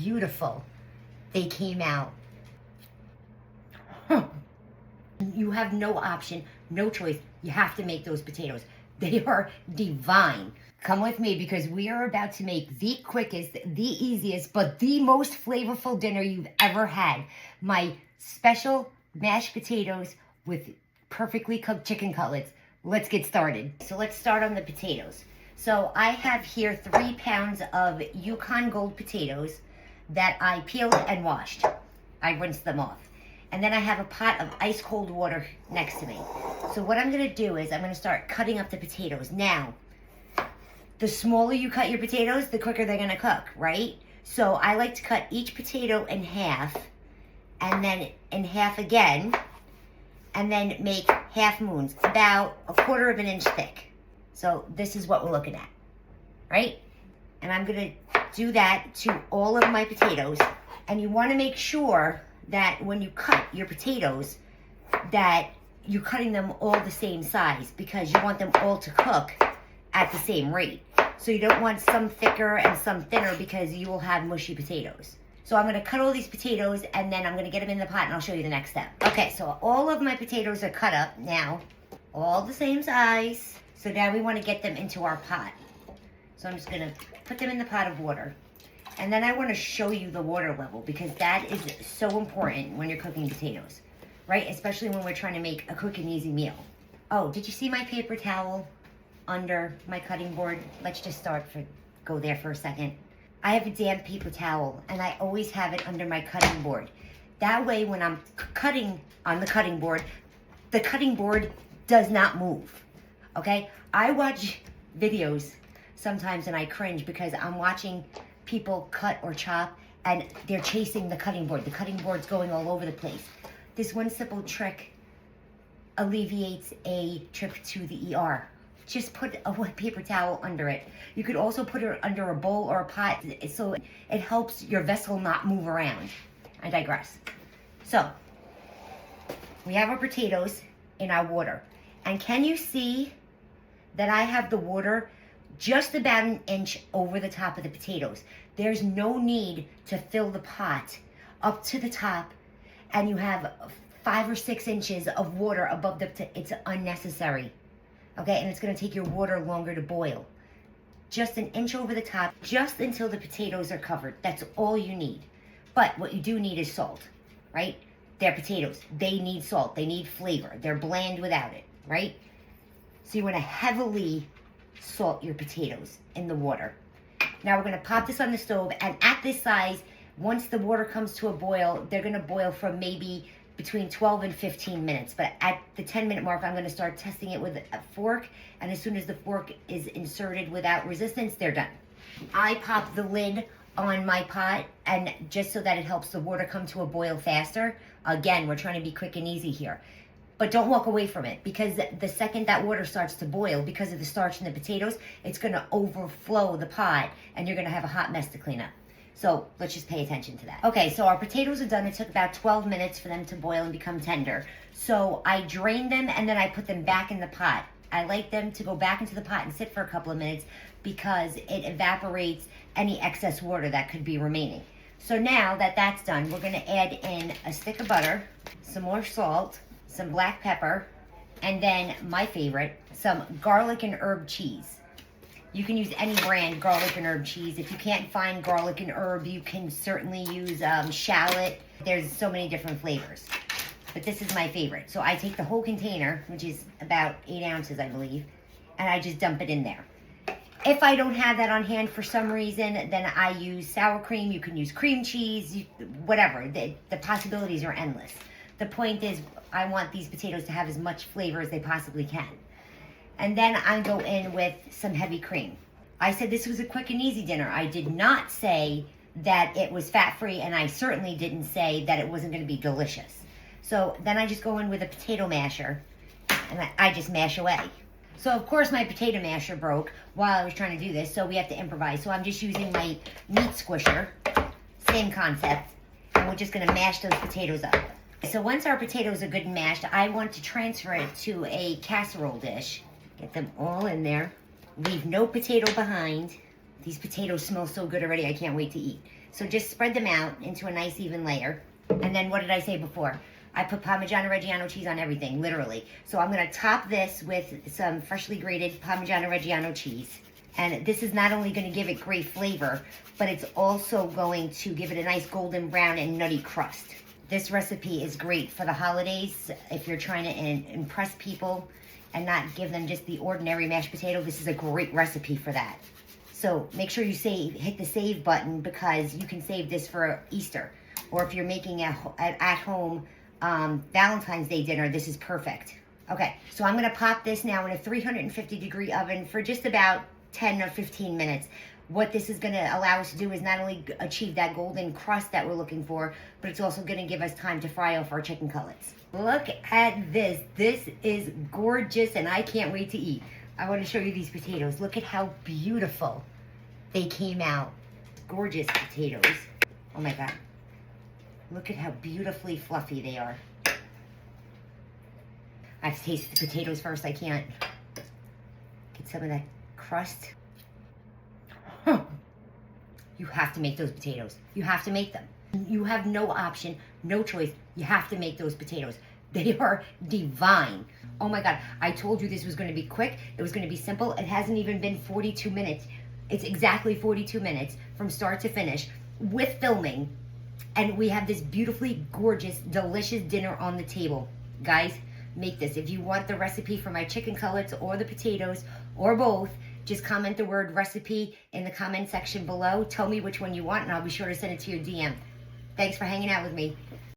beautiful they came out. You have no option, no choice. You have to make those potatoes. They are divine. Come with me because we are about to make the quickest, the easiest, but the most flavorful dinner you've ever had. My special mashed potatoes with perfectly cooked chicken cutlets. Let's get started. So let's start on the potatoes. So I have here 3 pounds of Yukon Gold potatoes that I peeled and washed. I rinsed them off. And then I have a pot of ice cold water next to me. So what I'm gonna do is I'm gonna start cutting up the potatoes. Now, the smaller you cut your potatoes, the quicker they're gonna cook, right? So I like to cut each potato in half, and then in half again, and then make half moons, about 1/4 of an inch thick. So this is what we're looking at, right? And I'm gonna do that to all of my potatoes. And you wanna make sure that when you cut your potatoes, that you're cutting them all the same size, because you want them all to cook at the same rate. So you don't want some thicker and some thinner, because you will have mushy potatoes. So I'm gonna cut all these potatoes, and then I'm gonna get them in the pot, and I'll show you the next step. Okay, so all of my potatoes are cut up now, all the same size. So now we wanna get them into our pot. So I'm just gonna put them in the pot of water. And then I want to show you the water level, because that is so important when you're cooking potatoes, right? Especially when we're trying to make a quick and easy meal. Oh, did you see my paper towel under my cutting board? Let's just go there for a second. I have a damp paper towel, and I always have it under my cutting board. That way, when I'm cutting on the cutting board does not move, okay? I watch videos sometimes and I cringe, because I'm watching people cut or chop and they're chasing the cutting board. The cutting board's going all over the place. This one simple trick alleviates a trip to the ER. Just put a wet paper towel under it. You could also put it under a bowl or a pot, so it helps your vessel not move around. I digress. So we have our potatoes in our water. And can you see that I have the water just about 1 inch over the top of the potatoes? There's no need to fill the pot up to the top, and you have 5 or 6 inches of water above it's unnecessary, okay? And it's gonna take your water longer to boil. Just 1 inch over the top, just until the potatoes are covered. That's all you need. But what you do need is salt, right? They're potatoes, they need salt, they need flavor. They're bland without it, right? So you wanna heavily salt your potatoes in the water. Now we're gonna pop this on the stove, and at this size, once the water comes to a boil, they're gonna boil for maybe between 12 and 15 minutes. But at the 10-minute mark, I'm gonna start testing it with a fork, and as soon as the fork is inserted without resistance, they're done. I pop the lid on my pot, and just so that it helps the water come to a boil faster. Again, we're trying to be quick and easy here. But don't walk away from it, because the second that water starts to boil, because of the starch in the potatoes, it's gonna overflow the pot, and you're gonna have a hot mess to clean up. So let's just pay attention to that. Okay, so our potatoes are done. It took about 12 minutes for them to boil and become tender. So I drained them, and then I put them back in the pot. I like them to go back into the pot and sit for a couple of minutes, because it evaporates any excess water that could be remaining. So now that that's done, we're gonna add in a stick of butter, some more salt, some black pepper, and then my favorite, some garlic and herb cheese. You can use any brand garlic and herb cheese. If you can't find garlic and herb, you can certainly use shallot. There's so many different flavors, but this is my favorite. So I take the whole container, which is about 8 ounces, I believe, and I just dump it in there. If I don't have that on hand for some reason, then I use sour cream. You can use cream cheese, whatever. The possibilities are endless. The point is, I want these potatoes to have as much flavor as they possibly can. And then I go in with some heavy cream. I said this was a quick and easy dinner. I did not say that it was fat-free, and I certainly didn't say that it wasn't gonna be delicious. So then I just go in with a potato masher, and I just mash away. So of course my potato masher broke while I was trying to do this, so we have to improvise. So I'm just using my meat squisher, same concept, and we're just gonna mash those potatoes up. So once our potatoes are good and mashed, I want to transfer it to a casserole dish. Get them all in there. Leave no potato behind. These potatoes smell so good already, I can't wait to eat. So just spread them out into a nice even layer. And then what did I say before? I put Parmigiano-Reggiano cheese on everything, literally. So I'm gonna top this with some freshly grated Parmigiano-Reggiano cheese. And this is not only gonna give it great flavor, but it's also going to give it a nice golden brown and nutty crust. This recipe is great for the holidays. If you're trying to impress people and not give them just the ordinary mashed potato, this is a great recipe for that. So make sure you hit the save button, because you can save this for Easter. Or if you're making at home Valentine's Day dinner, this is perfect. Okay, so I'm gonna pop this now in a 350-degree oven for just about 10 or 15 minutes. What this is gonna allow us to do is not only achieve that golden crust that we're looking for, but it's also gonna give us time to fry off our chicken cutlets. Look at this. This is gorgeous, and I can't wait to eat. I wanna show you these potatoes. Look at how beautiful they came out. Gorgeous potatoes. Oh my God. Look at how beautifully fluffy they are. I have to taste the potatoes first. I can't get some of that crust. Huh. You have to make those potatoes. You have to make them. You have no option, no choice. You have to make those potatoes. They are divine. Oh my God. I told you this was going to be quick. It was going to be simple. It hasn't even been 42 minutes. It's exactly 42 minutes from start to finish with filming. And we have this beautifully gorgeous, delicious dinner on the table. Guys, make this. If you want the recipe for my chicken cutlets or the potatoes or both, just comment the word recipe in the comment section below. Tell me which one you want, and I'll be sure to send it to your DM. Thanks for hanging out with me.